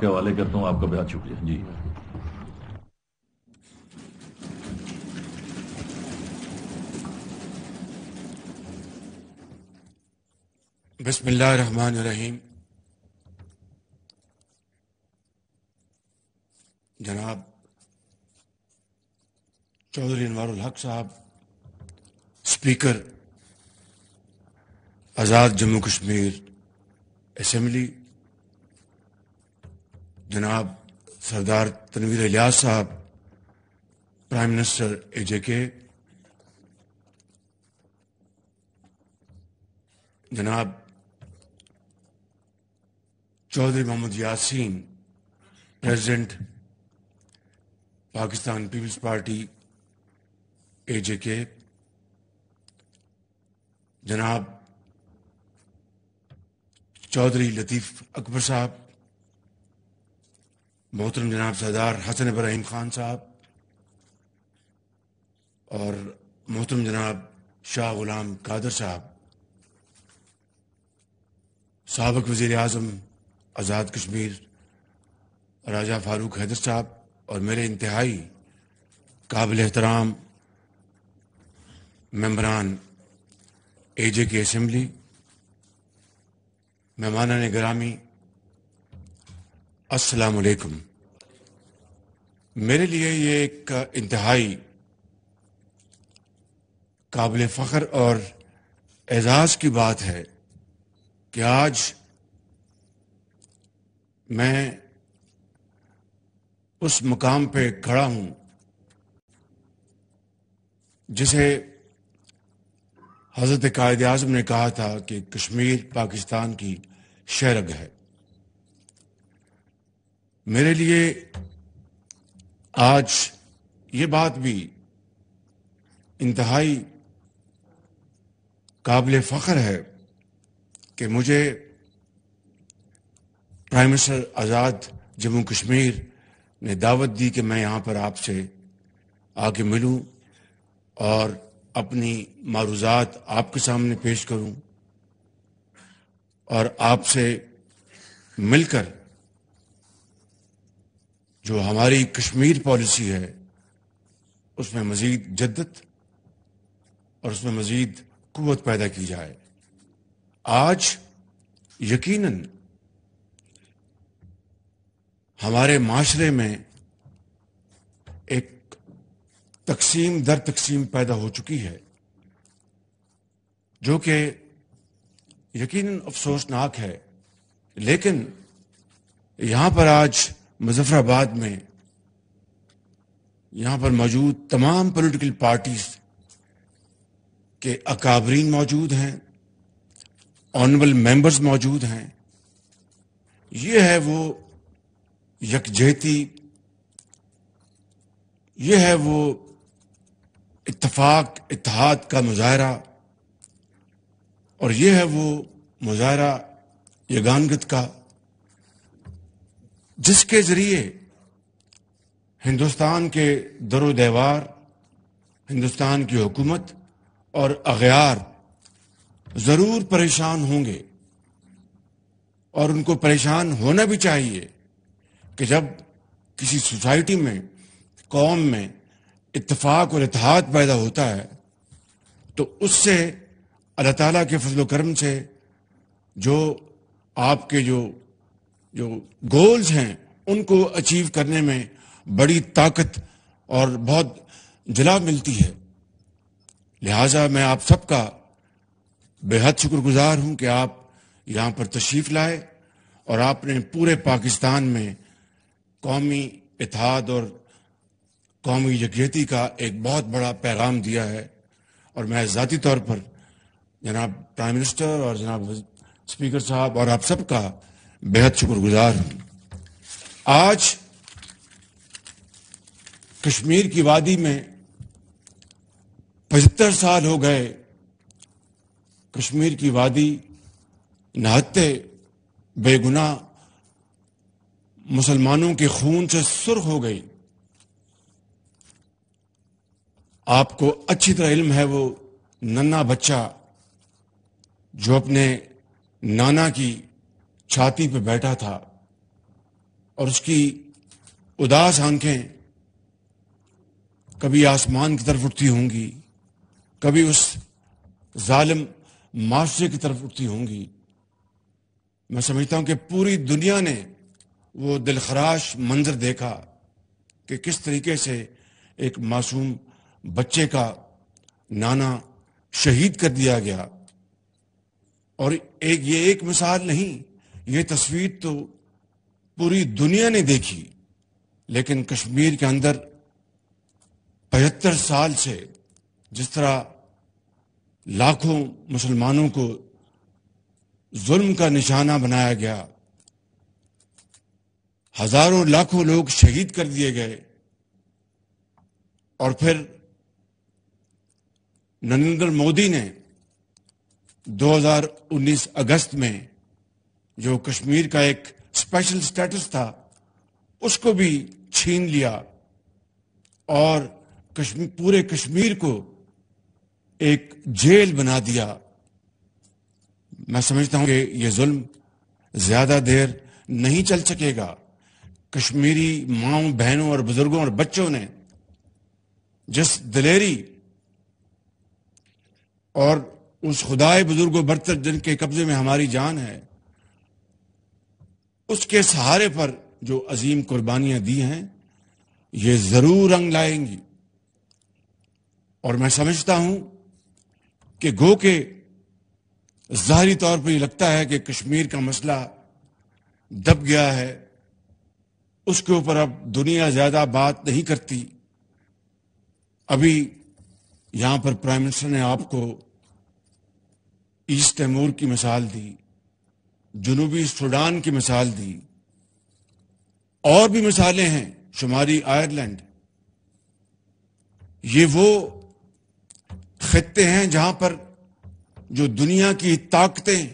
کے حوالے کرتا ہوں. آپ کا بہت شکریہ. جی بسم اللہ الرحمن الرحیم. جناب چودھری انوار الحق صاحب، اسپیکر آزاد جموں کشمیر اسمبلی، جناب سردار تنویر الیاس صاحب، پرائم منسٹر AJK، جناب چودھری محمد یاسین، پریزیڈنٹ پاکستان پیپلز پارٹی AJK، جناب چودھری لطیف اکبر صاحب، محترم جناب سردار حسن ابراہیم خان صاحب، اور محترم جناب شاہ غلام قادر صاحب، سابق وزیر اعظم آزاد کشمیر راجہ فاروق حیدر صاحب، اور میرے انتہائی قابل احترام ممبران AJK اسمبلی، مہمانان گرامی، السلام علیکم. میرے لیے یہ ایک انتہائی قابل فخر اور اعزاز کی بات ہے کہ آج میں اس مقام پہ کھڑا ہوں جسے حضرت قائد اعظم نے کہا تھا کہ کشمیر پاکستان کی شہرگ ہے. میرے لیے آج یہ بات بھی انتہائی قابل فخر ہے کہ مجھے پرائم منسٹر آزاد جموں کشمیر نے دعوت دی کہ میں یہاں پر آپ سے آ کے ملوں اور اپنی معروضات آپ کے سامنے پیش کروں اور آپ سے مل کر جو ہماری کشمیر پالیسی ہے اس میں مزید جدت اور اس میں مزید قوت پیدا کی جائے. آج یقیناً ہمارے معاشرے میں ایک تقسیم در تقسیم پیدا ہو چکی ہے جو کہ یقیناً افسوسناک ہے، لیکن یہاں پر آج مظفر آباد میں یہاں پر موجود تمام پولیٹیکل پارٹیز کے اکابرین موجود ہیں، آنریبل ممبرز موجود ہیں. یہ ہے وہ یکجہتی، یہ ہے وہ اتفاق اتحاد کا مظاہرہ، اور یہ ہے وہ مظاہرہ یگانگت کا جس کے ذریعے ہندوستان کے در و دیوار، ہندوستان کی حکومت اور اغیار ضرور پریشان ہوں گے، اور ان کو پریشان ہونا بھی چاہیے کہ جب کسی سوسائٹی میں، قوم میں اتفاق اور اتحاد پیدا ہوتا ہے تو اس سے اللہ تعالیٰ کے فضل و کرم سے جو آپ کے جو گولز ہیں ان کو اچیو کرنے میں بڑی طاقت اور بہت جلا ملتی ہے. لہٰذا میں آپ سب کا بے حد شکر گزار ہوں کہ آپ یہاں پر تشریف لائے اور آپ نے پورے پاکستان میں قومی اتحاد اور قومی یکجہتی کا ایک بہت بڑا پیغام دیا ہے. اور میں ذاتی طور پر جناب پرائم منسٹر اور جناب اسپیکر صاحب اور آپ سب کا بے حد شکر گزار ہوں. آج کشمیر کی وادی میں 75 سال ہو گئے. کشمیر کی وادی نہتے بے گناہ مسلمانوں کے خون سے سرخ ہو گئی. آپ کو اچھی طرح علم ہے وہ ننھا بچہ جو اپنے نانا کی چھاتی پہ بیٹھا تھا اور اس کی اداس آنکھیں کبھی آسمان کی طرف اٹھتی ہوں گی، کبھی اس ظالم معاشرے کی طرف اٹھتی ہوں گی۔ میں سمجھتا ہوں کہ پوری دنیا نے وہ دلخراش منظر دیکھا کہ کس طریقے سے ایک معصوم بچے کا نانا شہید کر دیا گیا۔ اور یہ ایک مثال نہیں، یہ تصویر تو پوری دنیا نے دیکھی، لیکن کشمیر کے اندر 75 سال سے جس طرح لاکھوں مسلمانوں کو ظلم کا نشانہ بنایا گیا، ہزاروں لاکھوں لوگ شہید کر دیے گئے، اور پھر نریندر مودی نے 2019 اگست میں جو کشمیر کا ایک اسپیشل سٹیٹس تھا اس کو بھی چھین لیا، اور پورے کشمیر کو ایک جیل بنا دیا۔ میں سمجھتا ہوں کہ یہ ظلم زیادہ دیر نہیں چل سکے گا۔ کشمیری ماؤں، بہنوں اور بزرگوں اور بچوں نے جس دلیری اور اس خدائے بزرگ و برتر جن کے قبضے میں ہماری جان ہے، اس کے سہارے پر جو عظیم قربانیاں دی ہیں، یہ ضرور رنگ لائیں گی۔ اور میں سمجھتا ہوں کہ گو کہ ظاہری طور پر یہ لگتا ہے کہ کشمیر کا مسئلہ دب گیا ہے، اس کے اوپر اب دنیا زیادہ بات نہیں کرتی۔ ابھی یہاں پر پرائم منسٹر نے آپ کو ایسٹ تیمور کی مثال دی، جنوبی سوڈان کی مثال دی، اور بھی مثالیں ہیں، شمالی آئرلینڈ۔ یہ وہ خطے ہیں جہاں پر جو دنیا کی طاقتیں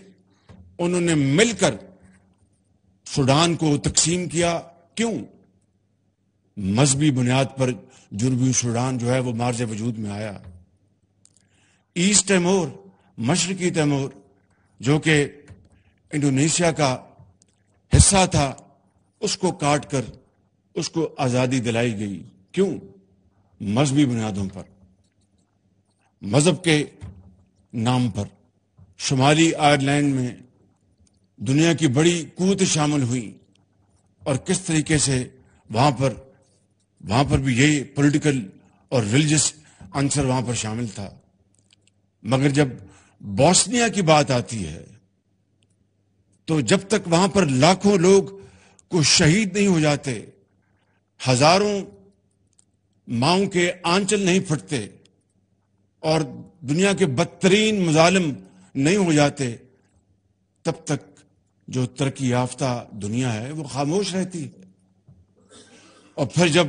انہوں نے مل کر سوڈان کو تقسیم کیا۔ کیوں؟ مذہبی بنیاد پر جنوبی سوڈان جو ہے وہ مارز وجود میں آیا۔ ایسٹ تیمور، مشرقی تیمور، جو کہ انڈونیشیا کا حصہ تھا، اس کو کاٹ کر اس کو آزادی دلائی گئی۔ کیوں؟ مذہبی بنیادوں پر، مذہب کے نام پر۔ شمالی آئرلینڈ میں دنیا کی بڑی قوتیں شامل ہوئیں، اور کس طریقے سے وہاں پر بھی یہی پولیٹیکل اور ریلیجس عنصر وہاں پر شامل تھا۔ مگر جب بوسنیا کی بات آتی ہے تو جب تک وہاں پر لاکھوں لوگ کو شہید نہیں ہو جاتے، ہزاروں ماؤں کے آنچل نہیں پھٹتے، اور دنیا کے بدترین مظالم نہیں ہو جاتے، تب تک جو ترقی یافتہ دنیا ہے وہ خاموش رہتی ہے۔ اور پھر جب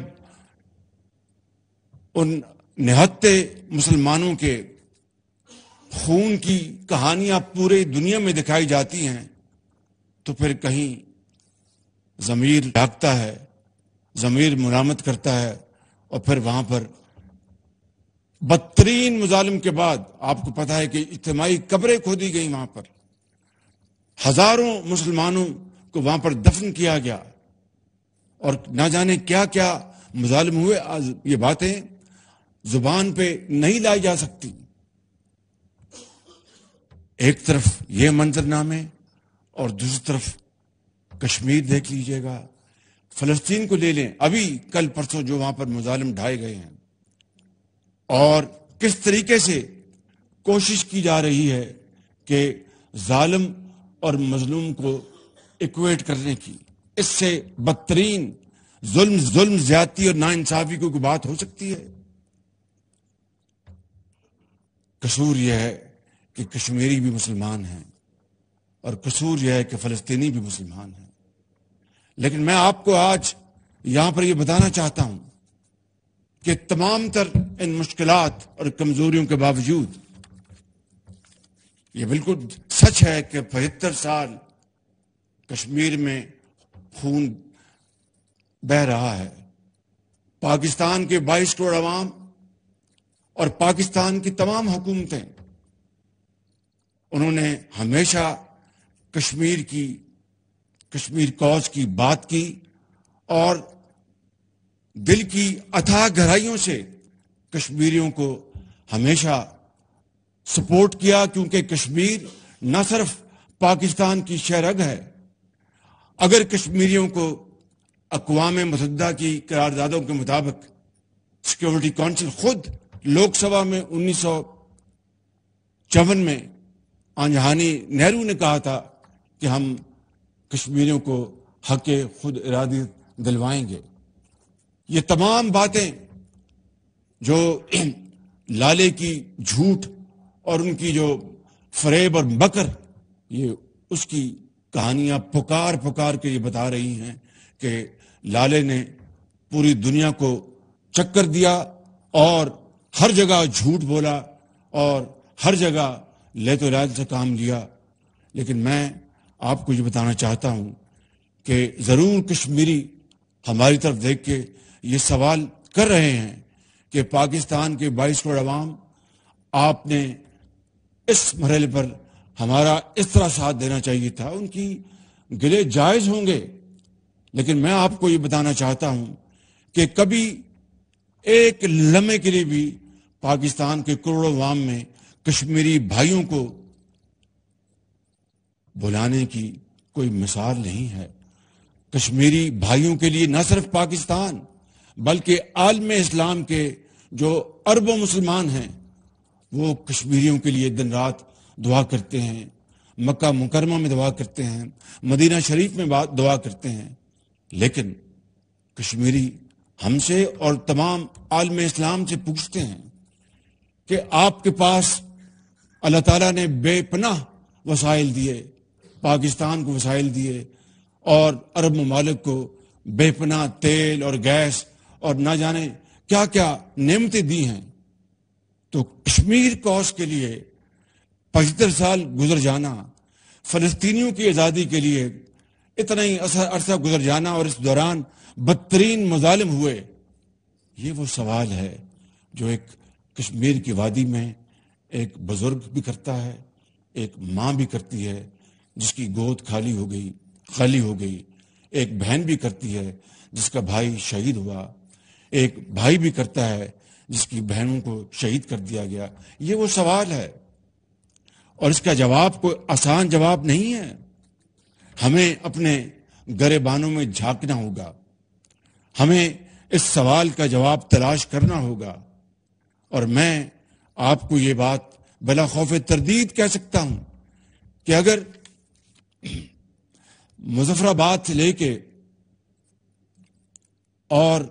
ان نہتے مسلمانوں کے خون کی کہانیاں پورے دنیا میں دکھائی جاتی ہیں تو پھر کہیں ضمیر جاگتا ہے، ضمیر ملامت کرتا ہے، اور پھر وہاں پر بدترین مظالم کے بعد آپ کو پتا ہے کہ اجتماعی قبریں کھودی گئیں، وہاں پر ہزاروں مسلمانوں کو وہاں پر دفن کیا گیا، اور نہ جانے کیا کیا مظالم ہوئے۔ یہ باتیں زبان پہ نہیں لائی جا سکتی۔ ایک طرف یہ منظرنامے اور دوسری طرف کشمیر دیکھ لیجئے گا، فلسطین کو لے لیں، ابھی کل پرسوں جو وہاں پر مظالم ڈھائے گئے ہیں، اور کس طریقے سے کوشش کی جا رہی ہے کہ ظالم اور مظلوم کو ایکویٹ کرنے کی۔ اس سے بدترین ظلم، زیادتی اور ناانصافی کو کوئی بات ہو سکتی ہے؟ قصور یہ ہے کہ کشمیری بھی مسلمان ہیں، اور قصور یہ ہے کہ فلسطینی بھی مسلمان ہیں۔ لیکن میں آپ کو آج یہاں پر یہ بتانا چاہتا ہوں کہ تمام تر ان مشکلات اور کمزوریوں کے باوجود یہ بالکل سچ ہے کہ 75 سال کشمیر میں خون بہہ رہا ہے۔ پاکستان کے 22 کروڑ عوام اور پاکستان کی تمام حکومتیں، انہوں نے ہمیشہ کشمیر کوز کی بات کی اور دل کی اتھاہ گہرائیوں سے کشمیریوں کو ہمیشہ سپورٹ کیا، کیونکہ کشمیر نہ صرف پاکستان کی شہرگ ہے۔ اگر کشمیریوں کو اقوام متحدہ کی قراردادوں کے مطابق سیکورٹی کونسل خود لوک سبھا میں 1954 میں آنجہانی نہرو نے کہا تھا کہ ہم کشمیریوں کو حق خود ارادی دلوائیں گے، یہ تمام باتیں جو لالے کی جھوٹ اور ان کی جو فریب اور مکر، یہ اس کی کہانیاں پکار پکار کے یہ بتا رہی ہیں کہ لالے نے پوری دنیا کو چکر دیا اور ہر جگہ جھوٹ بولا اور ہر جگہ لیت و لال سے کام لیا۔ لیکن میں آپ کو یہ بتانا چاہتا ہوں کہ ضرور کشمیری ہماری طرف دیکھ کے یہ سوال کر رہے ہیں کہ پاکستان کے 22 کروڑ عوام، آپ نے اس مرحلے پر ہمارا اس طرح ساتھ دینا چاہیے تھا۔ ان کی گلے جائز ہوں گے، لیکن میں آپ کو یہ بتانا چاہتا ہوں کہ کبھی ایک لمحے کے لیے بھی پاکستان کے کروڑوں عوام میں کشمیری بھائیوں کو بلانے کی کوئی مثال نہیں ہے۔ کشمیری بھائیوں کے لیے نہ صرف پاکستان بلکہ عالم اسلام کے جو اربوں مسلمان ہیں وہ کشمیریوں کے لیے دن رات دعا کرتے ہیں، مکہ مکرمہ میں دعا کرتے ہیں، مدینہ شریف میں دعا کرتے ہیں۔ لیکن کشمیری ہم سے اور تمام عالم اسلام سے پوچھتے ہیں کہ آپ کے پاس اللہ تعالیٰ نے بے پناہ وسائل دیے، پاکستان کو وسائل دیے اور عرب ممالک کو بے پناہ تیل اور گیس اور نہ جانے کیا کیا نعمتیں دی ہیں، تو کشمیر کوس کے لیے 75 سال گزر جانا، فلسطینیوں کی آزادی کے لیے اتنا ہی عرصہ گزر جانا اور اس دوران بدترین مظالم ہوئے، یہ وہ سوال ہے جو ایک کشمیر کی وادی میں ایک بزرگ بھی کرتا ہے، ایک ماں بھی کرتی ہے جس کی گود خالی ہو گئی، ایک بہن بھی کرتی ہے جس کا بھائی شہید ہوا، ایک بھائی بھی کرتا ہے جس کی بہنوں کو شہید کر دیا گیا۔ یہ وہ سوال ہے اور اس کا جواب کوئی آسان جواب نہیں ہے۔ ہمیں اپنے گریبانوں میں جھانکنا ہوگا، ہمیں اس سوال کا جواب تلاش کرنا ہوگا، اور میں آپ کو یہ بات بلا خوف تردید کہہ سکتا ہوں کہ اگر مظفر آباد سے لے کے اور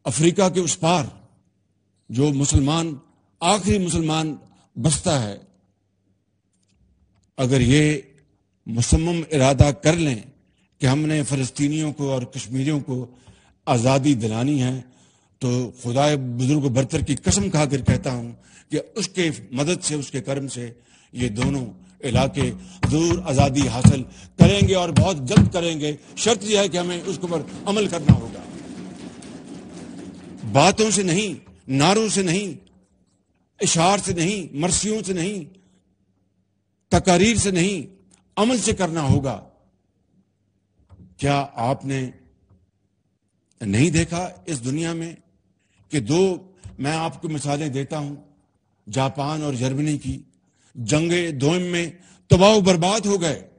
افریقہ کے اس پار جو آخری مسلمان بستا ہے، اگر یہ مصمم ارادہ کر لیں کہ ہم نے فلسطینیوں کو اور کشمیریوں کو آزادی دلانی ہے، تو خدائے بزرگ و برتر کی قسم کھا کر کہتا ہوں کہ اس کے مدد سے، اس کے کرم سے یہ دونوں علاقے ضرور آزادی حاصل کریں گے اور بہت جلد کریں گے۔ شرط یہ ہے کہ ہمیں اس کے اوپر عمل کرنا ہوگا، باتوں سے نہیں، نعروں سے نہیں، اشعار سے نہیں، مرثیوں سے نہیں، تقاریر سے نہیں، عمل سے کرنا ہوگا۔ کیا آپ نے نہیں دیکھا اس دنیا میں کہ میں آپ کو مثالیں دیتا ہوں، جاپان اور جرمنی کی جنگ دوئم میں تباہ و برباد ہو گئے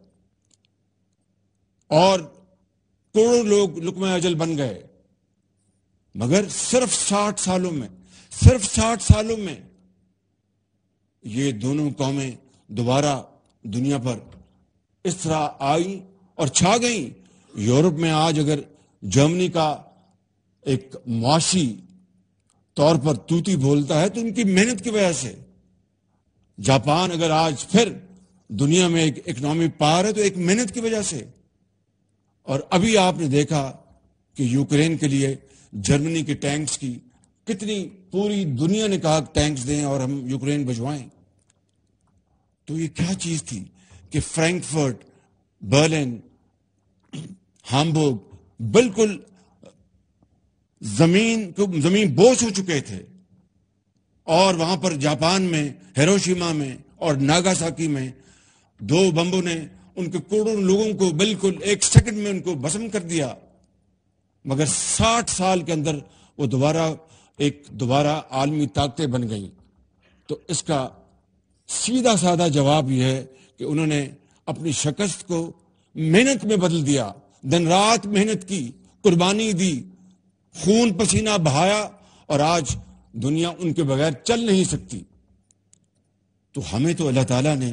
اور کروڑوں لوگ لقمہ اجل بن گئے، مگر صرف 60 سالوں میں یہ دونوں قومیں دوبارہ دنیا پر اس طرح آئیں اور چھا گئیں۔ یورپ میں آج اگر جرمنی کا ایک معاشی طور پر توتی بولتا ہے تو ان کی محنت کی وجہ سے، جاپان اگر آج پھر دنیا میں ایک اکنامی پاور ہے تو ایک محنت کی وجہ سے۔ اور ابھی آپ نے دیکھا کہ یوکرین کے لیے جرمنی کے ٹینکس کی کتنی، پوری دنیا نے کہا ٹینکس دیں اور ہم یوکرین بھجوائیں، تو یہ کیا چیز تھی کہ فرینکفرٹ، برلن، ہامبورگ بالکل زمین بوس ہو چکے تھے، اور وہاں پر جاپان میں ہیروشیما میں اور ناگاساکی میں 2 بمبوں نے ان کے کروڑوں لوگوں کو بالکل 1 سیکنڈ میں ان کو بھسم کر دیا۔ مگر 60 سال کے اندر وہ دوبارہ عالمی طاقتیں بن گئیں. تو اس کا سیدھا سادہ جواب یہ ہے کہ انہوں نے اپنی شکست کو محنت میں بدل دیا، دن رات محنت کی، قربانی دی، خون پسینہ بہایا، اور آج دنیا ان کے بغیر چل نہیں سکتی. تو ہمیں تو اللہ تعالیٰ نے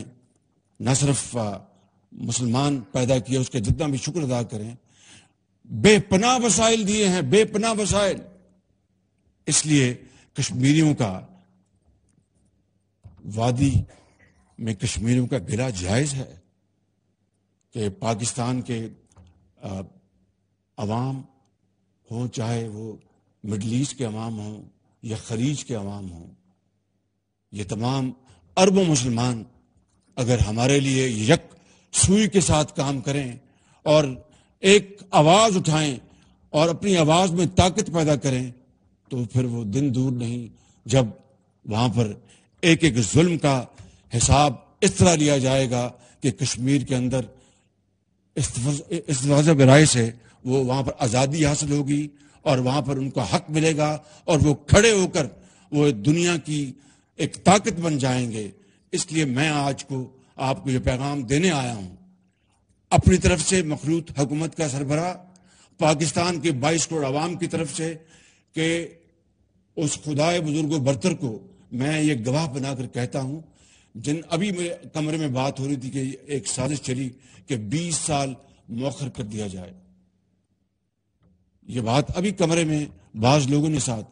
نہ صرف مسلمان پیدا کیا، اس کا جتنا بھی شکر ادا کریں، بے پناہ وسائل دیے ہیں، بے پناہ وسائل. اس لیے کشمیریوں کا وادی میں کشمیریوں کا گلہ جائز ہے کہ پاکستان کے عوام ہوں، چاہے وہ مڈل ایسٹ کے عوام ہوں یا خلیج کے عوام ہوں، یہ تمام اربوں مسلمان اگر ہمارے لیے یک سوئی کے ساتھ کام کریں اور ایک آواز اٹھائیں اور اپنی آواز میں طاقت پیدا کریں، تو پھر وہ دن دور نہیں جب وہاں پر ایک ایک ظلم کا حساب اس طرح لیا جائے گا کہ کشمیر کے اندر استفاضہ برائے سے وہ وہاں پر آزادی حاصل ہوگی اور وہاں پر ان کو حق ملے گا اور وہ کھڑے ہو کر وہ دنیا کی ایک طاقت بن جائیں گے. اس لیے میں آج کو آپ کو یہ پیغام دینے آیا ہوں اپنی طرف سے، مخلوط حکومت کا سربراہ، پاکستان کے 22 کروڑ عوام کی طرف سے، کہ اس خدائے بزرگ و برتر کو میں یہ گواہ بنا کر کہتا ہوں، ابھی میرے کمرے میں بات ہو رہی تھی کہ ایک سازش چلی کہ 20 سال مؤخر کر دیا جائے. یہ بات ابھی کمرے میں بعض لوگوں نے ساتھ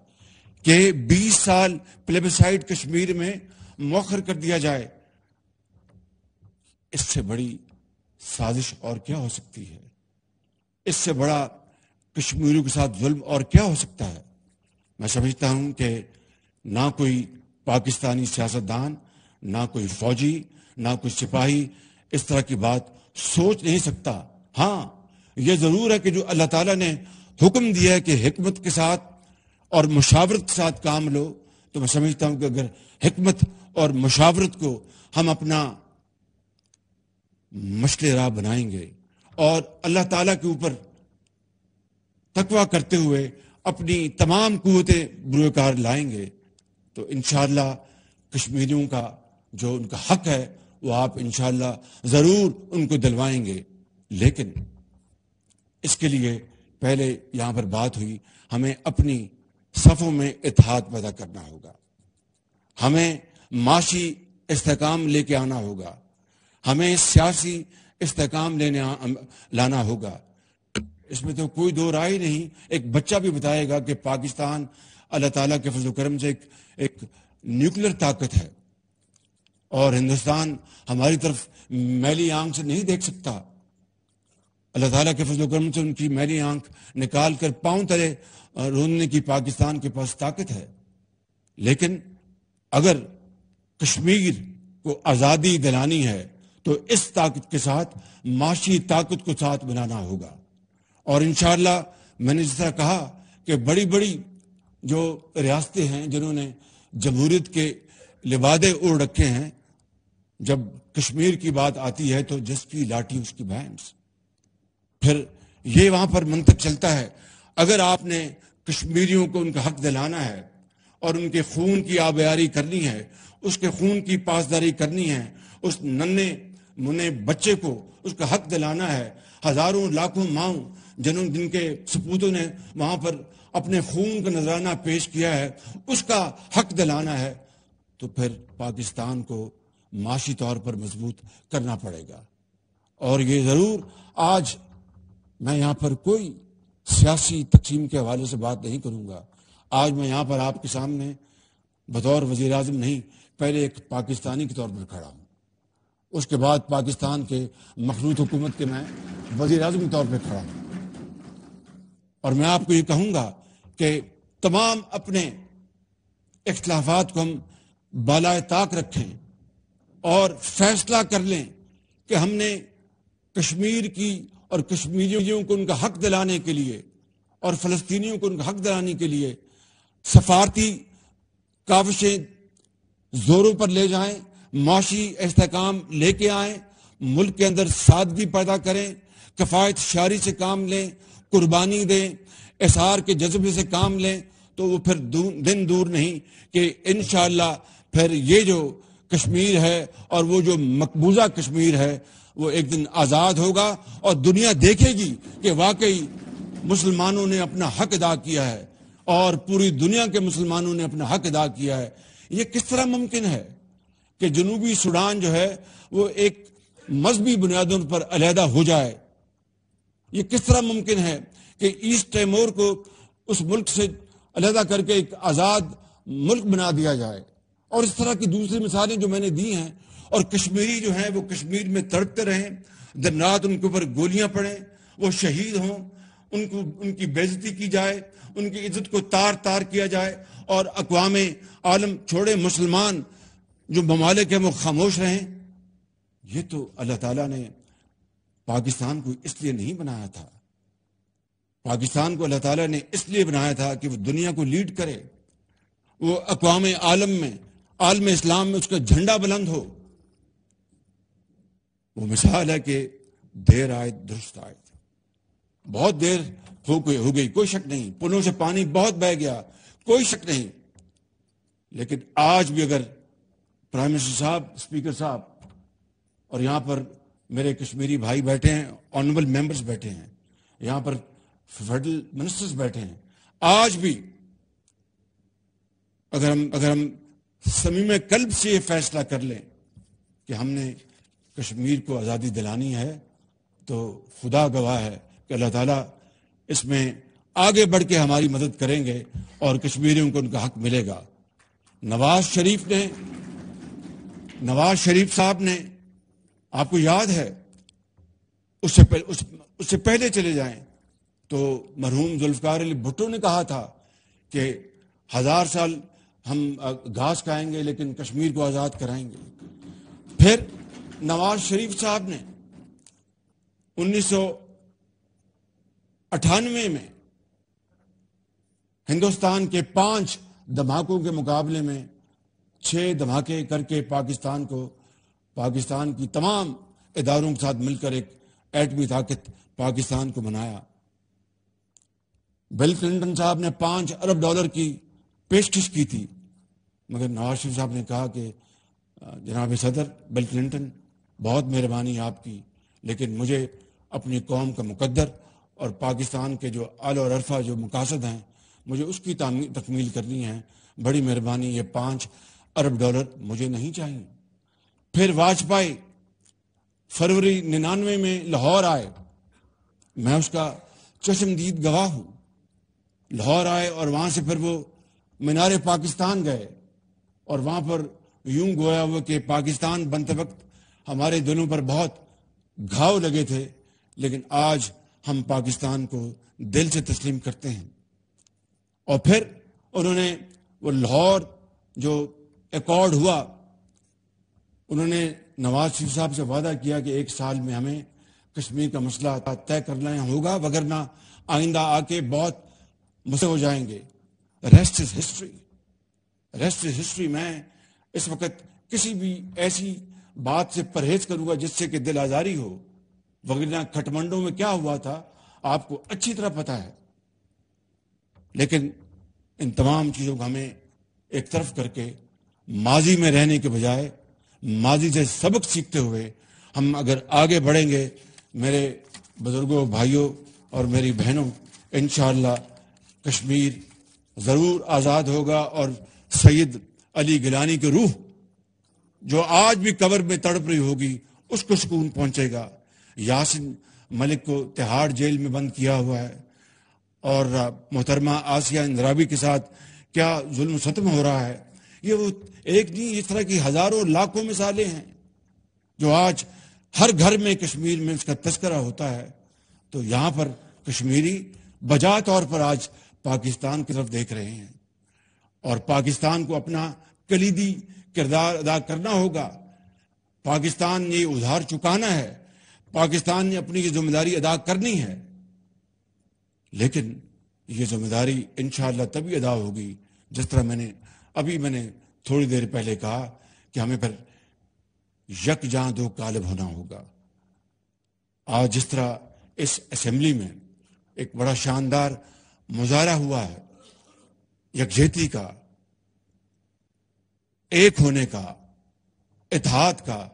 کہ 20 سال پلیبسائٹ کشمیر میں مؤخر کر دیا جائے. اس سے بڑی سازش اور کیا ہو سکتی ہے؟ اس سے بڑا کشمیریوں کے ساتھ ظلم اور کیا ہو سکتا ہے؟ میں سمجھتا ہوں کہ نہ کوئی پاکستانی سیاستدان، نہ کوئی فوجی، نہ کوئی سپاہی اس طرح کی بات سوچ نہیں سکتا. ہاں، یہ ضرور ہے کہ جو اللہ تعالیٰ نے حکم دیا ہے کہ حکمت کے ساتھ اور مشاورت کے ساتھ کام لو، تو میں سمجھتا ہوں کہ اگر حکمت اور مشاورت کو ہم اپنا مشعل راہ بنائیں گے اور اللہ تعالیٰ کے اوپر تقویٰ کرتے ہوئے اپنی تمام قوتیں بروئے کار لائیں گے، تو انشاءاللہ کشمیریوں کا جو ان کا حق ہے وہ آپ انشاءاللہ ضرور ان کو دلوائیں گے. لیکن اس کے لیے پہلے یہاں پر بات ہوئی، ہمیں اپنی صفوں میں اتحاد پیدا کرنا ہوگا، ہمیں معاشی استحکام لے کے آنا ہوگا، ہمیں سیاسی استحکام لانا ہوگا. اس میں تو کوئی دو رائے نہیں. ایک بچہ بھی بتائے گا کہ پاکستان اللہ تعالیٰ کے فضل و کرم سے ایک نیوکلیر طاقت ہے اور ہندوستان ہماری طرف میلی آنکھ سے نہیں دیکھ سکتا. اللہ تعالیٰ کے فضل و کرم سے ان کی میلی آنکھ نکال کر پاؤں تلے روننے کی پاکستان کے پاس طاقت ہے. لیکن اگر کشمیر کو آزادی دلانی ہے تو اس طاقت کے ساتھ معاشی طاقت کو ساتھ بنانا ہوگا. اور انشاءاللہ میں نے جس طرح کہا کہ بڑی بڑی جو ریاستیں ہیں جنہوں نے جمہوریت کے لبادے اوڑھ رکھے ہیں، جب کشمیر کی بات آتی ہے تو جس کی لاٹھی اس کی بھینس. پھر یہ وہاں پر منطق چلتا ہے، اگر آپ نے کشمیریوں کو ان کا حق دلانا ہے اور ان کے خون کی آبیاری کرنی ہے، اس کے خون کی پاسداری کرنی ہے، اس ننھے منھے بچے کو اس کا حق دلانا ہے، ہزاروں لاکھوں ماؤں جن کے سپوتوں نے وہاں پر اپنے خون کا نذرانہ پیش کیا ہے، اس کا حق دلانا ہے، تو پھر پاکستان کو معاشی طور پر مضبوط کرنا پڑے گا. اور یہ ضرور آج میں یہاں پر کوئی سیاسی تقسیم کے حوالے سے بات نہیں کروں گا. آج میں یہاں پر آپ کے سامنے بطور وزیر اعظم نہیں، پہلے ایک پاکستانی کے طور پر کھڑا ہوں، اس کے بعد پاکستان کے مخلوط حکومت کے میں وزیر اعظم کے طور پہ کھڑا ہوں. اور میں آپ کو یہ کہوں گا کہ تمام اپنے اختلافات کو ہم بالائے طاق رکھیں اور فیصلہ کر لیں کہ ہم نے کشمیر کی اور کشمیریوں کو ان کا حق دلانے کے لیے اور فلسطینیوں کو ان کا حق دلانے کے لیے سفارتی کاوشیں زوروں پر لے جائیں، معاشی استحکام لے کے آئیں، ملک کے اندر سادگی پیدا کریں، کفایت شعاری سے کام لیں، قربانی دیں، احسار کے جذبے سے کام لیں تو وہ پھر دن دور نہیں کہ انشاءاللہ پھر یہ جو کشمیر ہے اور وہ جو مقبوضہ کشمیر ہے وہ ایک دن آزاد ہوگا اور دنیا دیکھے گی کہ واقعی مسلمانوں نے اپنا حق ادا کیا ہے اور پوری دنیا کے مسلمانوں نے اپنا حق ادا کیا ہے۔ یہ کس طرح ممکن ہے کہ جنوبی سوڈان جو ہے وہ ایک مذہبی بنیادوں پر علیحدہ ہو جائے؟ یہ کس طرح ممکن ہے کہ ایسٹ تیمور کو اس ملک سے علیحدہ کر کے ایک آزاد ملک بنا دیا جائے؟ اور اس طرح کی دوسری مثالیں جو میں نے دی ہیں، اور کشمیری جو ہیں وہ کشمیر میں تڑپتے رہیں، دن رات ان کے اوپر گولیاں پڑیں، وہ شہید ہوں، ان کی بے عزتی کی جائے، ان کی عزت کو تار تار کیا جائے، اور اقوام عالم چھوڑے مسلمان جو ممالک ہیں وہ خاموش رہیں۔ یہ تو اللہ تعالیٰ نے پاکستان کو اس لیے نہیں بنایا تھا۔ پاکستان کو اللہ تعالیٰ نے اس لیے بنایا تھا کہ وہ دنیا کو لیڈ کرے، وہ اقوام عالم میں، عالم اسلام میں اس کا جھنڈا بلند ہو۔ وہ مثال ہے کہ دیر آئے درست آئے، بہت دیر ہو گئی، کوئی شک نہیں، پلوں سے پانی بہت بہہ گیا، کوئی شک نہیں، لیکن آج بھی اگر پرائم منسٹر صاحب، اسپیکر صاحب، اور یہاں پر میرے کشمیری بھائی بیٹھے ہیں، آنریبل ممبرز بیٹھے ہیں، یہاں پر فیڈرل منسٹرز بیٹھے ہیں، آج بھی اگر ہم صمیم قلب سے یہ فیصلہ کر لیں کہ ہم نے کشمیر کو آزادی دلانی ہے، تو خدا گواہ ہے کہ اللہ تعالیٰ اس میں آگے بڑھ کے ہماری مدد کریں گے اور کشمیریوں کو ان کا حق ملے گا۔ نواز شریف صاحب نے، آپ کو یاد ہے، اس سے پہلے چلے جائیں تو مرحوم ذوالفقار علی بھٹو نے کہا تھا کہ 1000 سال ہم گھاس کھائیں گے لیکن کشمیر کو آزاد کرائیں گے۔ پھر نواز شریف صاحب نے 1998 میں ہندوستان کے 5 دھماکوں کے مقابلے میں 6 دھماکے کر کے پاکستان کی تمام اداروں کے ساتھ مل کر ایک ایٹمی طاقت پاکستان کو بنایا۔ بل کلنٹن صاحب نے $5 ارب کی پیشکش کی تھی، مگر نواز شریف صاحب نے کہا کہ جناب صدر بل کلنٹن، بہت مہربانی آپ کی، لیکن مجھے اپنی قوم کا مقدر اور پاکستان کے جو اعلی و عرفہ جو مقاصد ہیں مجھے اس کی تکمیل کرنی ہے، بڑی مہربانی، یہ $5 ارب مجھے نہیں چاہیے۔ پھر واجپئی فروری 99 میں لاہور آئے، میں اس کا چشمدید گواہ ہوں۔ لاہور آئے اور وہاں سے پھر وہ مینار پاکستان گئے، اور وہاں پر یوں گویا ہوا کہ پاکستان بنتے وقت ہمارے دلوں پر بہت گھاؤ لگے تھے، لیکن آج ہم پاکستان کو دل سے تسلیم کرتے ہیں۔ اور پھر انہوں نے وہ لاہور جو ایکارڈ ہوا، انہوں نے نواز شریف صاحب سے وعدہ کیا کہ 1 سال میں ہمیں کشمیر کا مسئلہ طے کرنا ہوگا، وگرنہ آئندہ آ کے بہت مسئلے ہو جائیں گے۔ Rest is history. میں اس وقت کسی بھی ایسی بات سے پرہیز کروں گا جس سے کہ دل آزاری ہو، وگرنہ کھٹمنڈو میں کیا ہوا تھا آپ کو اچھی طرح پتہ ہے۔ لیکن ان تمام چیزوں کو ہمیں ایک طرف کر کے ماضی میں رہنے کے بجائے ماضی سے سبق سیکھتے ہوئے ہم اگر آگے بڑھیں گے، میرے بزرگوں، بھائیوں اور میری بہنوں، انشاءاللہ کشمیر ضرور آزاد ہوگا، اور سید علی گیلانی کی روح جو آج بھی قبر میں تڑپ رہی ہوگی اس کو سکون پہنچے گا۔ یاسین ملک کو تہاڑ جیل میں بند کیا ہوا ہے، اور محترمہ آسیہ اندرابی کے ساتھ کیا ظلم و ستم ہو رہا ہے۔ یہ وہ ایک نہیں، اس طرح کی ہزاروں لاکھوں مثالیں ہیں جو آج ہر گھر میں کشمیر میں اس کا تذکرہ ہوتا ہے۔ تو یہاں پر کشمیری بجا طور پر آج پاکستان کی طرف دیکھ رہے ہیں، اور پاکستان کو اپنا کلیدی کردار ادا کرنا ہوگا۔ پاکستان نے ادھار چکانا ہے، پاکستان نے اپنی یہ ذمہ داری ادا کرنی ہے، لیکن یہ ذمہ داری انشاءاللہ تبھی ادا ہوگی جس طرح میں نے تھوڑی دیر پہلے کہا کہ ہمیں پھر یکجاں دو قالب ہونا ہوگا۔ آج جس طرح اس اسمبلی میں ایک بڑا شاندار مظاہرہ ہوا ہے یکجہتی کا، ایک ہونے کا، اتحاد کا،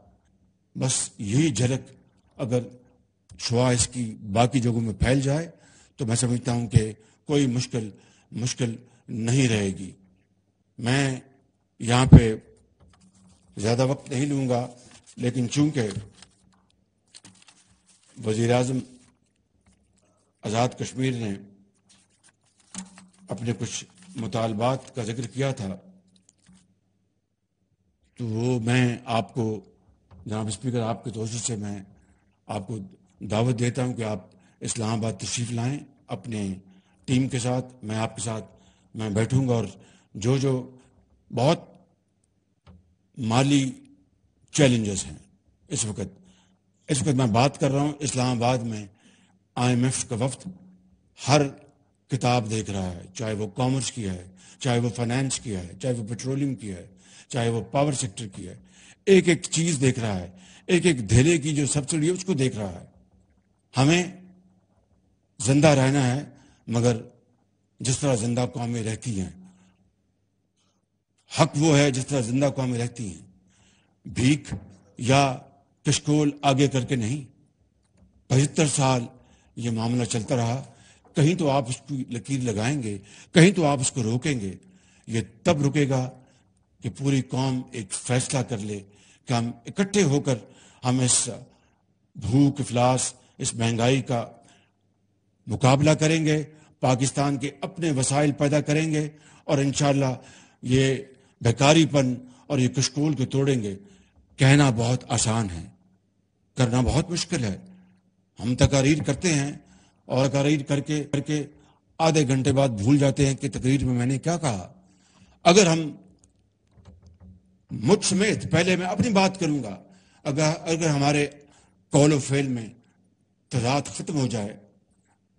بس یہی جھلک اگر شعاع اس کی باقی جگہوں میں پھیل جائے تو میں سمجھتا ہوں کہ کوئی مشکل نہیں رہے گی۔ میں یہاں پہ زیادہ وقت نہیں لوں گا، لیکن چونکہ وزیر اعظم آزاد کشمیر نے اپنے کچھ مطالبات کا ذکر کیا تھا، تو وہ میں آپ کو جناب اسپیکر آپ کے توسط سے میں آپ کو دعوت دیتا ہوں کہ آپ اسلام آباد تشریف لائیں اپنے ٹیم کے ساتھ، میں آپ کے ساتھ میں بیٹھوں گا، اور جو بہت مالی چیلنجز ہیں اس وقت میں بات کر رہا ہوں، اسلام آباد میں IMF کا وفد ہر کتاب دیکھ رہا ہے، چاہے وہ کامرس کی ہے، چاہے وہ فائنانس کی ہے، چاہے وہ پیٹرولیم کی ہے، چاہے وہ پاور سیکٹر کی ہے، ایک ایک چیز دیکھ رہا ہے، ایک ایک دھیلے کی جو سبسڈی ہے اس کو دیکھ رہا ہے۔ ہمیں زندہ رہنا ہے، مگر جس طرح زندہ قومیں رہتی ہیں، حق وہ ہے جس طرح زندہ قومیں رہتی ہیں، بھیک یا کشکول آگے کر کے نہیں۔ 75 سال یہ معاملہ چلتا رہا، کہیں تو آپ اس کی لکیر لگائیں گے، کہیں تو آپ اس کو روکیں گے۔ یہ تب رکے گا کہ پوری قوم ایک فیصلہ کر لے کہ ہم اکٹھے ہو کر ہم اس بھوک، افلاس، اس مہنگائی کا مقابلہ کریں گے، پاکستان کے اپنے وسائل پیدا کریں گے، اور انشاءاللہ یہ بیکاری پن اور یہ کشکول کو توڑیں گے۔ کہنا بہت آسان ہے، کرنا بہت مشکل ہے۔ ہم تقاریر کرتے ہیں اور تقاریر کر کے آدھے گھنٹے بعد بھول جاتے ہیں کہ تقریر میں نے کیا کہا۔ اگر ہم مجھ سمیت، پہلے میں اپنی بات کروں گا، اگر ہمارے قول و فعل میں تضاد ختم ہو جائے،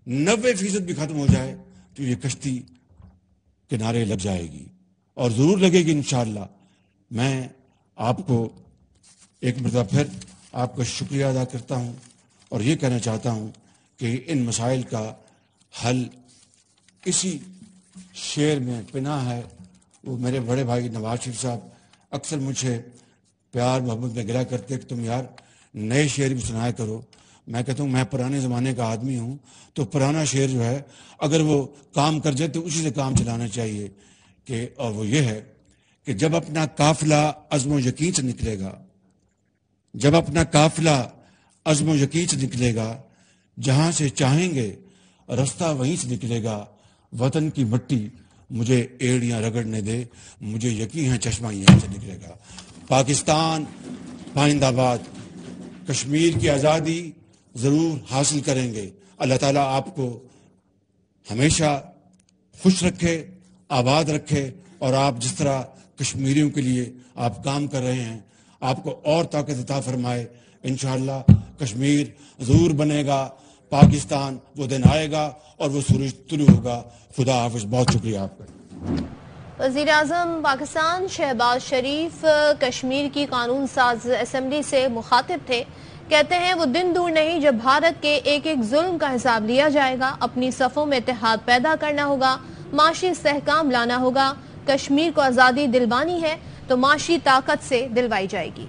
90% بھی ختم ہو جائے، تو یہ کشتی کنارے لگ جائے گی، اور ضرور لگے گی انشاءاللہ۔ میں آپ کو ایک مرتبہ پھر آپ کا شکریہ ادا کرتا ہوں، اور یہ کہنا چاہتا ہوں کہ ان مسائل کا حل اسی شعر میں پنہاں ہے۔ وہ میرے بڑے بھائی نواز شریف صاحب اکثر مجھے پیار محبت میں گرا کرتے کہ تم یار نئے شعر بھی سنایا کرو۔ میں کہتا ہوں میں پرانے زمانے کا آدمی ہوں، تو پرانا شعر جو ہے اگر وہ کام کر جائے تو اسی سے کام چلانا چاہیے، اور وہ یہ ہے کہ جب اپنا قافلہ عزم و یقین سے نکلے گا، جب اپنا قافلہ عزم و یقین سے نکلے گا، جہاں سے چاہیں گے رستہ وہیں سے نکلے گا، وطن کی مٹی مجھے ایڑیاں رگڑنے دے، مجھے یقین ہے چشمہ یہیں سے نکلے گا۔ پاکستان پائندہ باد، کشمیر کی آزادی ضرور حاصل کریں گے۔ اللہ تعالیٰ آپ کو ہمیشہ خوش رکھے، آباد رکھے، اور آپ جس طرح کشمیریوں کے لیے آپ کام کر رہے ہیں، آپ کو اور طاقت عطا فرمائے۔ انشاءاللہ کشمیر ضرور بنے گا، پاکستان وہ دن آئے گا اور وہ سورج طلوع ہوگا۔ خدا حافظ، بہت شکریہ آپ کا۔ وزیر اعظم پاکستان شہباز شریف کشمیر کی قانون ساز اسمبلی سے مخاطب تھے۔ کہتے ہیں وہ دن دور نہیں جب بھارت کے ایک ایک ظلم کا حساب لیا جائے گا، اپنی صفوں میں اتحاد پیدا کرنا ہوگا، معاشی استحکام لانا ہوگا۔ کشمیر کو آزادی دلوانی ہے تو معاشی طاقت سے دلوائی جائے گی۔